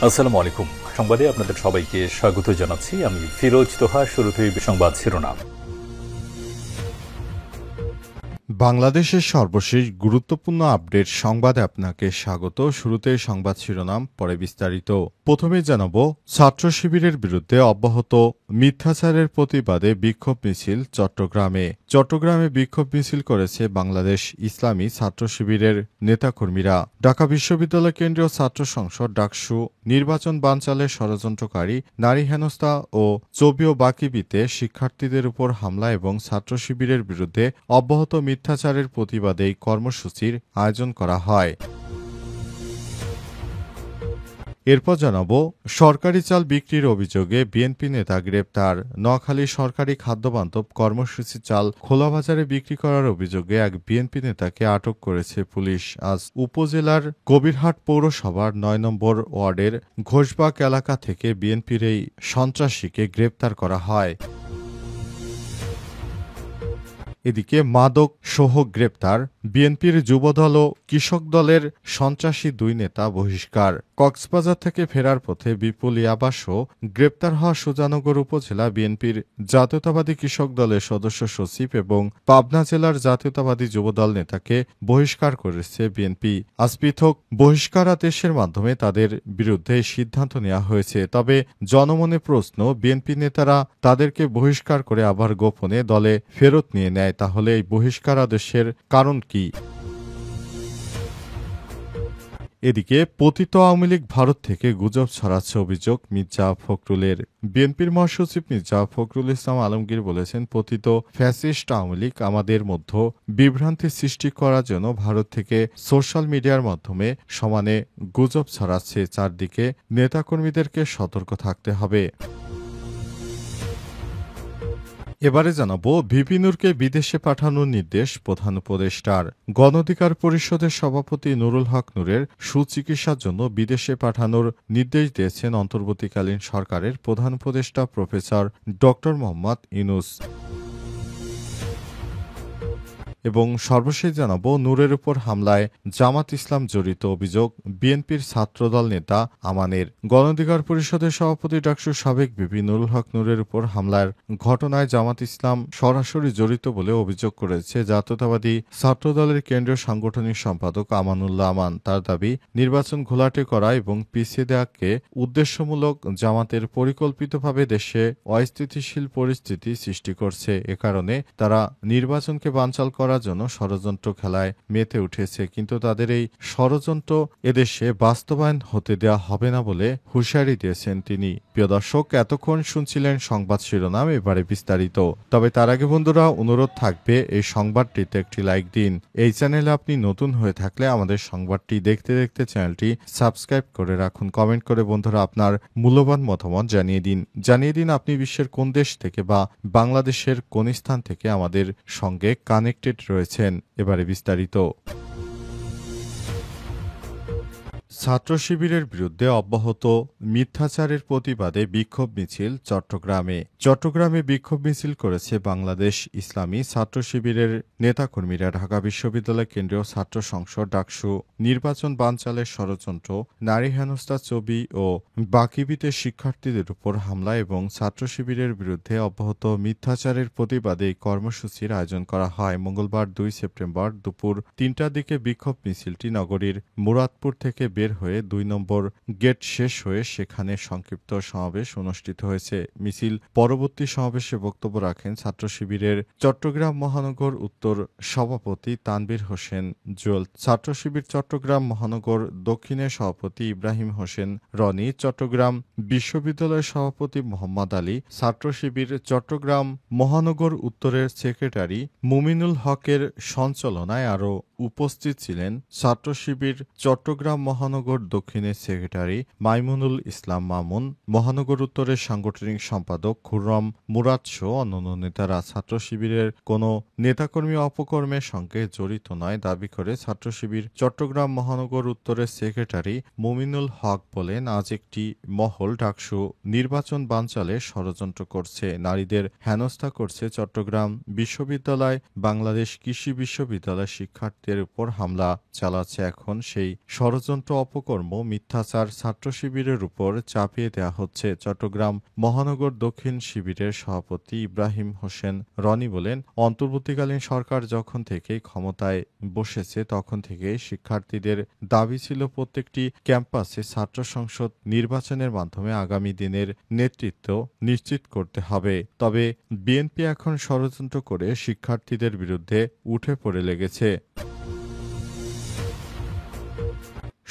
আসসালামু আলাইকুম। সংবাদে আপনাদের সবাইকে স্বাগত জানাচ্ছি। আমি ফিরোজ তোহা। শুরুতেই সংবাদ শিরোনাম। বাংলাদেশের সর্বশেষ গুরুত্বপূর্ণ আপডেট সংবাদে আপনাকে স্বাগত। শুরুতে সংবাদ শিরোনাম, পরে বিস্তারিত। প্রথমে জানাব, ছাত্র শিবিরের বিরুদ্ধে অব্যাহত মিথ্যাচারের প্রতিবাদে বিক্ষোভ মিছিল চট্টগ্রামে। চট্টগ্রামে বিক্ষোভ মিছিল করেছে বাংলাদেশ ইসলামী ছাত্র শিবিরের নেতাকর্মীরা। ঢাকা বিশ্ববিদ্যালয় কেন্দ্রীয় ছাত্র সংসদ ডাকসু নির্বাচন বানচালের ষড়যন্ত্রকারী, নারী হেনস্থা ও চবিও বাকিবিতে শিক্ষার্থীদের উপর হামলা এবং ছাত্র শিবিরের বিরুদ্ধে অব্যাহত মিথ্যাচারের প্রতিবাদে এই কর্মসূচির আয়োজন করা হয়। এরপর জানাব, সরকারি চাল বিক্রির অভিযোগে বিএনপি নেতা গ্রেপ্তার। নোয়াখালী সরকারি খাদ্যবান্ধব কর্মসূচি চাল খোলাবাজারে বিক্রি করার অভিযোগে এক বিএনপি নেতাকে আটক করেছে পুলিশ। আজ উপজেলার কবিরহাট পৌরসভার ৯ নম্বর ওয়ার্ডের ঘোষবাগ এলাকা থেকে বিএনপির এই সন্ত্রাসীকে গ্রেপ্তার করা হয়। এদিকে মাদক সহ গ্রেপ্তার বিএনপির যুবদল ও কৃষক দলের সন্ত্রাসী দুই নেতা বহিষ্কার। কক্সবাজার থেকে ফেরার পথে বিপুল ইয়াবাসহ গ্রেপ্তার হওয়া সুজানগর উপজেলা বিএনপির জাতীয়তাবাদী কৃষক দলের সদস্য সচিব এবং পাবনা জেলার জাতীয়তাবাদী যুবদল নেতাকে বহিষ্কার করেছে বিএনপি। আজ পৃথক বহিষ্কারাদেশের মাধ্যমে তাদের বিরুদ্ধে সিদ্ধান্ত নেওয়া হয়েছে। তবে জনমনে প্রশ্ন, বিএনপি নেতারা তাদেরকে বহিষ্কার করে আবার গোপনে দলে ফেরত নিয়ে নেয়, তাহলে এই বহিষ্কারাদেশের কারণ কি? এদিকে পতিত আওয়ামী লীগ ভারত থেকে গুজব ছড়াচ্ছে অভিযোগ মির্জা ফখরুলের। বিএনপির মহাসচিব মির্জা ফখরুল ইসলাম আলমগীর বলেছেন, পতিত ফ্যাসিস্ট আওয়ামী লীগ আমাদের মধ্যে বিভ্রান্তি সৃষ্টি করার জন্য ভারত থেকে সোশ্যাল মিডিয়ার মাধ্যমে সমানে গুজব ছড়াচ্ছে। চারদিকে নেতাকর্মীদেরকে সতর্ক থাকতে হবে। এবারে জানাবো, ভিপি নূরকে বিদেশে পাঠানোর নির্দেশ প্রধান উপদেষ্টার। গণ অধিকার পরিষদের সভাপতি নুরুল হক নূরের সুচিকিৎসার জন্য বিদেশে পাঠানোর নির্দেশ দিয়েছেন অন্তর্বর্তীকালীন সরকারের প্রধান উপদেষ্টা প্রফেসর ড মোহাম্মদ ইউনূস। এবং সর্বশেষ জানাবো, নূরের উপর হামলায় জামাত ইসলাম জড়িত অভিযোগ বিএনপির ছাত্রদল নেতা আমানের। গণ অধিকার পরিষদের সভাপতি ডাকসুর সাবেক ভিপি নুরুল হক নূরের উপর হামলার ঘটনায় জামাত ইসলাম সরাসরি জড়িত বলে অভিযোগ করেছে জাতীয়তাবাদী ছাত্রদলের কেন্দ্রীয় সাংগঠনিক সম্পাদক আমানুল্লাহ আমান। তার দাবি, নির্বাচন ঘোলাটে করা এবং পিছিয়ে দেওয়াকে উদ্দেশ্যমূলক জামাতের পরিকল্পিতভাবে দেশে অস্থিতিশীল পরিস্থিতি সৃষ্টি করছে। এ কারণে তারা নির্বাচনকে বানচাল করার জন্য ষড়যন্ত্র খেলায় মেতে উঠেছে, কিন্তু তাদের এই ষড়যন্ত্র এদেশে বাস্তবায়ন হতে দেওয়া হবে না বলে হুঁশিয়ারি দিয়েছেন তিনি। প্রিয় দর্শক, এতক্ষণ শুনছিলেন সংবাদ শিরোনাম, এবারে বিস্তারিত। তবে তার আগে বন্ধুরা, অনুরোধ থাকবে এই সংবাদটিতে একটি লাইক দিন। এই চ্যানেলে আপনি নতুন হয়ে থাকলে আমাদের সংবাদটি দেখতে দেখতে চ্যানেলটি সাবস্ক্রাইব করে রাখুন। কমেন্ট করে বন্ধুরা আপনার মূল্যবান মতামত জানিয়ে দিন আপনি বিশ্বের কোন দেশ থেকে বা বাংলাদেশের কোন স্থান থেকে আমাদের সঙ্গে কানেক্টেড রয়েছেন। এবারে বিস্তারিত। ছাত্র শিবিরের বিরুদ্ধে অব্যাহত মিথ্যাচারের প্রতিবাদে বিক্ষোভ মিছিল চট্টগ্রামে বিক্ষোভ মিছিল করেছে বাংলাদেশ ইসলামী ছাত্র শিবিরের নেতাকর্মীরা। ঢাকা বিশ্ববিদ্যালয় কেন্দ্রীয় ছাত্র সংসদ ডাকসু নির্বাচন বানচালের ষড়যন্ত্র, নারী হেনস্থা, ছবি ও বাকিবিতে শিক্ষার্থীদের উপর হামলা এবং ছাত্র শিবিরের বিরুদ্ধে অব্যাহত মিথ্যাচারের প্রতিবাদে এই কর্মসূচির আয়োজন করা হয়। মঙ্গলবার ২ সেপ্টেম্বর দুপুর ৩টার দিকে বিক্ষোভ মিছিলটি নগরীর মুরাদপুর থেকে বের হয়ে ২ নম্বর গেট শেষ হয়ে সেখানে সংক্ষিপ্ত সমাবেশ অনুষ্ঠিত হয়েছে। মিছিল পরবর্তী সমাবেশে বক্তব্য রাখেন ছাত্র শিবিরের চট্টগ্রাম মহানগর উত্তর সভাপতি তানভীর হোসেন জুয়েল, ছাত্র শিবির চট্টগ্রাম মহানগর দক্ষিণের সভাপতি ইব্রাহিম হোসেন রনি, চট্টগ্রাম বিশ্ববিদ্যালয়ের সভাপতি মোহাম্মদ আলী, ছাত্র শিবির চট্টগ্রাম মহানগর উত্তরের সেক্রেটারি মুমিনুল হকের সঞ্চালনায় আরও উপস্থিত ছিলেন ছাত্র শিবির চট্টগ্রাম মহানগর দক্ষিণের সেক্রেটারি মাইমুনুল ইসলাম মামুন, মহানগর উত্তরের সাংগঠনিক সম্পাদক খুররম মুরাদ সহ অন্যান্য নেতারা। ছাত্র শিবিরের কোনো নেতাকর্মী অপকর্মের সঙ্গে জড়িত নয় দাবি করে ছাত্র শিবির চট্টগ্রাম মহানগর উত্তরের সেক্রেটারি মুমিনুল হক বলেন, আজ একটি মহল ডাকসু নির্বাচন বানচালে ষড়যন্ত্র করছে, নারীদের হেনস্থা করছে। চট্টগ্রাম বিশ্ববিদ্যালয় বাংলাদেশ কৃষি বিশ্ববিদ্যালয় শিক্ষার্থীদের উপর হামলা চালাচ্ছে। এখন সেই ষড়যন্ত্র অপকর্ম মিথ্যাচার ছাত্র শিবিরের উপর চাপিয়ে দেওয়া হচ্ছে। চট্টগ্রাম মহানগর দক্ষিণ শিবিরের সভাপতি ইব্রাহিম হোসেন রনি বলেন, অন্তর্বর্তীকালীন সরকার যখন থেকে ক্ষমতায় বসেছে তখন থেকে শিক্ষার্থীদের দাবি ছিল প্রত্যেকটি ক্যাম্পাসে ছাত্র সংসদ নির্বাচনের মাধ্যমে আগামী দিনের নেতৃত্ব নিশ্চিত করতে হবে। তবে বিএনপি এখন ষড়যন্ত্র করে শিক্ষার্থীদের বিরুদ্ধে উঠে পড়ে লেগেছে।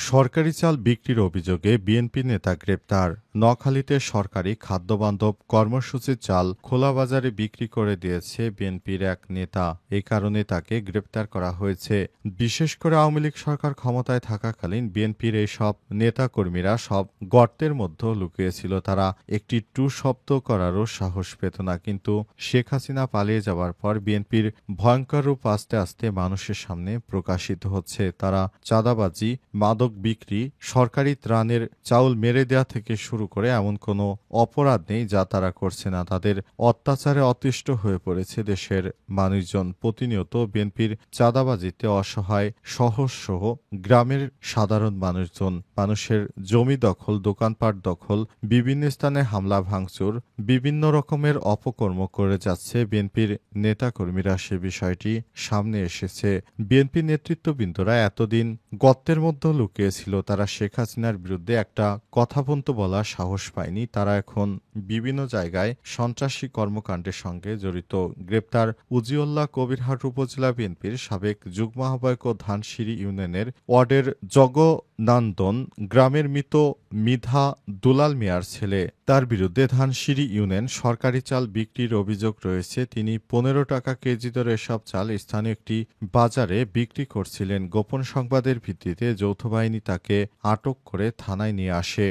সরকারি চাল বিক্রির অভিযোগে বিএনপি নেতা গ্রেপ্তার। নোয়াখালীতে সরকারি খাদ্যবান্ধব কর্মসূচির চাল খোলা বাজারে বিক্রি করে দিয়েছে বিএনপির এক নেতা। এই কারণে তাকে গ্রেপ্তার করা হয়েছে। বিশেষ করে আওয়ামী লীগ সরকার ক্ষমতায় থাকাকালীন বিএনপির এই সব নেতাকর্মীরা সব গর্তের মধ্যে লুকিয়েছিল। তারা একটি টু শব্দ করারও সাহস পেত না। কিন্তু শেখ হাসিনা পালিয়ে যাওয়ার পর বিএনপির ভয়ঙ্কর রূপ আস্তে আস্তে মানুষের সামনে প্রকাশিত হচ্ছে। তারা চাঁদাবাজি, মাদক বিক্রি, সরকারি ত্রাণের চাউল মেরে দেয়া থেকে শুরু করে এমন কোনো অপরাধ নেই যা তারা করছে না। তাদের অত্যাচারে অতিষ্ঠ হয়ে পড়েছে দেশের মানুষজন। প্রতিনিয়ত বিএনপির চাঁদাবাজিতে অসহায় সহজ-সহ গ্রামের সাধারণ মানুষজন, মানুষের জমি দখল, দোকানপাট দখল, বিভিন্ন স্থানে হামলা ভাঙচুর, বিভিন্ন রকমের অপকর্ম করে যাচ্ছে বিএনপির নেতাকর্মীরা। সে বিষয়টি সামনে এসেছে। বিএনপি নেতৃত্ববৃন্দরা এতদিন গর্তের মধ্যে লুকিয়েছিল। তারা শেখ হাসিনার বিরুদ্ধে একটা কথা পর্যন্ত বলার সাহস পায়নি। তারা এখন বিভিন্ন জায়গায় সন্ত্রাসী কর্মকাণ্ডের সঙ্গে জড়িত। গ্রেপ্তার উজিউল্লাহ কবিরহাট উপজেলা বিএনপির সাবেক যুগ্ম আহ্বায়ক ও ধানসিঁড়ি ইউনিয়নের ওয়ার্ডের জগনান্দন গ্রামের মৃত মিধা দুলাল মিয়ার ছেলে। তার বিরুদ্ধে ধানসিঁড়ি ইউনিয়ন সরকারি চাল বিক্রির অভিযোগ রয়েছে। তিনি 15 টাকা কেজি দরে এসব চাল স্থানীয় একটি বাজারে বিক্রি করছিলেন। গোপন সংবাদের ভিত্তিতে যৌথ বাহিনী তাকে আটক করে থানায় নিয়ে আসে।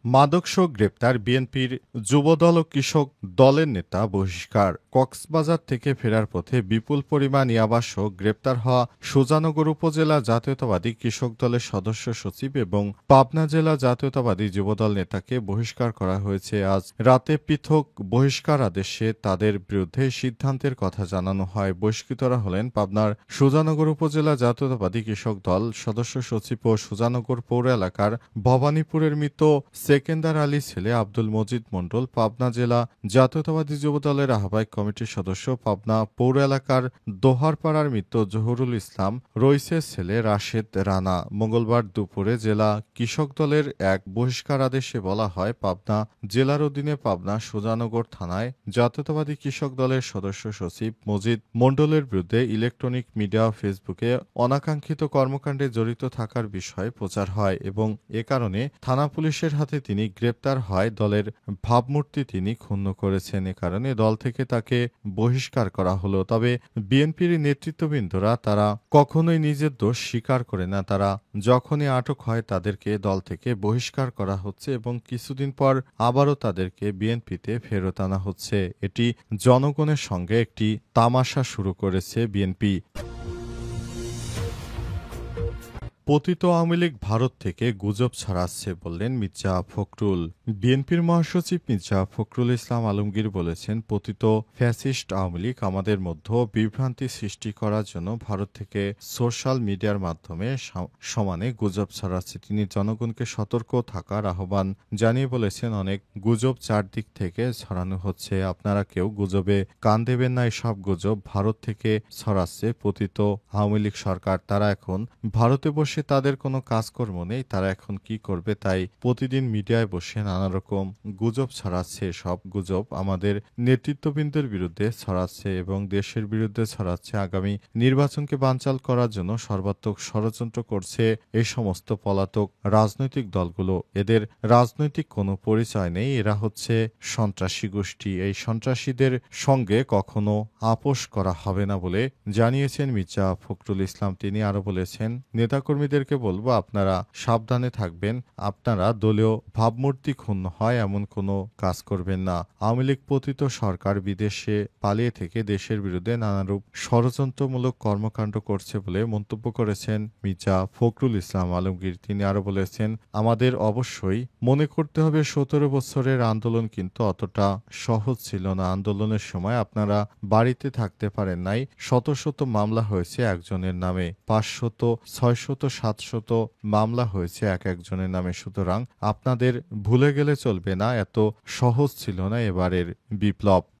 মাদকসহ গ্রেপ্তার বিএনপির যুবদল ও কৃষক দলের নেতা বহিষ্কার। কক্সবাজার থেকে ফেরার পথে বিপুল পরিমাণ ইয়াবাসহ গ্রেপ্তার হওয়া সুজানগর উপজেলা জাতীয়তাবাদী কৃষক দলের সদস্য সচিব এবং পাবনা জেলা জাতীয়তাবাদী যুবদল নেতাকে বহিষ্কার করা হয়েছে। আজ রাতে পৃথক বহিষ্কার আদেশে তাদের বিরুদ্ধে সিদ্ধান্তের কথা জানানো হয়। বহিষ্কৃতরা হলেন পাবনার সুজানগর উপজেলা জাতীয়তাবাদী কৃষক দল সদস্য সচিব ও সুজানগর পৌর এলাকার ভবানীপুরের মৃত সেকেন্দার আলীর ছেলে আব্দুল মজিদ মণ্ডল, পাবনা জেলা জাতীয়তাবাদী যুবদলের আহ্বায়ক কমিটির সদস্য, পাবনা পৌর এলাকার দোহারপাড়ার মৃত জহুরুল ইসলাম রইসের ছেলে রাশেদ রানা। মঙ্গলবার দুপুরে জেলা কৃষক দলের এক বহিষ্কার আদেশে বলা হয়, পাবনা জেলার অধীনে পাবনা সুজানগর থানায় জাতীয়তাবাদী কৃষক দলের সদস্য সচিব মজিদ মণ্ডলের বিরুদ্ধে ইলেকট্রনিক মিডিয়া ও ফেসবুকে অনাকাঙ্ক্ষিত কর্মকাণ্ডে জড়িত থাকার বিষয়ে প্রচার হয় এবং এ কারণে থানা পুলিশের হাতে তিনি গ্রেপ্তার হয়। দলের ভাবমূর্তি তিনি ক্ষুণ্ণ করেছেন। এ কারণে দল থেকে তাকে বহিষ্কার করা হলো। তবে বিএনপির নেতৃত্ববৃন্দরা তারা কখনোই নিজের দোষ স্বীকার করে না। তারা যখনই আটক হয় তাদেরকে দল থেকে বহিষ্কার করা হচ্ছে এবং কিছুদিন পর আবারও তাদেরকে বিএনপিতে ফেরত আনা হচ্ছে। এটি জনগণের সঙ্গে একটি তামাশা শুরু করেছে বিএনপি। পতিত আওয়ামী লীগ ভারত থেকে গুজব ছড়াচ্ছে বললেন মির্জা ফখরুল। বিএনপির মহাসচিব মির্জা ফখরুল ইসলাম আলমগীর বলেছেন, পতিত ফ্যাসিস্ট আওয়ামী লীগ আমাদের মধ্যে বিভ্রান্তি সৃষ্টি করার জন্য ভারত থেকে সোশ্যাল মিডিয়ার মাধ্যমে সমানে গুজব ছড়াচ্ছে। তিনি জনগণকে সতর্ক থাকার আহ্বান জানিয়ে বলেছেন, অনেক গুজব চারদিক থেকে ছড়ানো হচ্ছে। আপনারা কেউ গুজবে কান দেবেন না। এসব গুজব ভারত থেকে ছড়াচ্ছে পতিত আওয়ামী লীগ সরকার। তারা এখন ভারতে বসে তাদের কোনো কাজকর্ম নেই। তারা এখন কি করবে তাই প্রতিদিন মিডিয়ায় বসে নানা রকম গুজব ছড়াচ্ছে। সব গুজব আমাদের নেতৃত্ববৃন্দের বিরুদ্ধে ছড়াচ্ছে এবং দেশের বিরুদ্ধে ছড়াচ্ছে। আগামী নির্বাচনকে বানচাল করার জন্য সর্বাত্মক ষড়যন্ত্র করছে এই সমস্ত পলাতক রাজনৈতিক দলগুলো। এদের রাজনৈতিক কোনো পরিচয় নেই। এরা হচ্ছে সন্ত্রাসী গোষ্ঠী। এই সন্ত্রাসীদের সঙ্গে কখনো আপোষ করা হবে না বলে জানিয়েছেন মির্জা ফখরুল ইসলাম। তিনি আরো বলেছেন, নেতাকর্মী কর্মীদেরকে বলবো আপনারা সাবধানে থাকবেন। আপনারা দলীয় ভাবমূর্তি ক্ষুণ্ণ হয় এমন কোনো কাজ করবেন না। আওয়ামী লীগ পতিত সরকার বিদেশে পালিয়ে থেকে দেশের বিরুদ্ধে নানারূপ ষড়যন্ত্রমূলক কর্মকাণ্ড করছে বলে মন্তব্য করেছেন মির্জা ফখরুল ইসলাম আলমগীর। তিনি আরো বলেছেন, আমাদের অবশ্যই মনে করতে হবে ১৭ বছরের আন্দোলন কিন্তু অতটা সহজ ছিল না। আন্দোলনের সময় আপনারা বাড়িতে থাকতে পারেন নাই। শত শত মামলা হয়েছে একজনের নামে, ৫০০, ৬০০, ৭০০ মামলা হয়েছে এক একজনের নামে। সুতরাং আপনাদের ভুলে গেলে চলবে না, এত সহজ ছিল না এবারের বিপ্লব।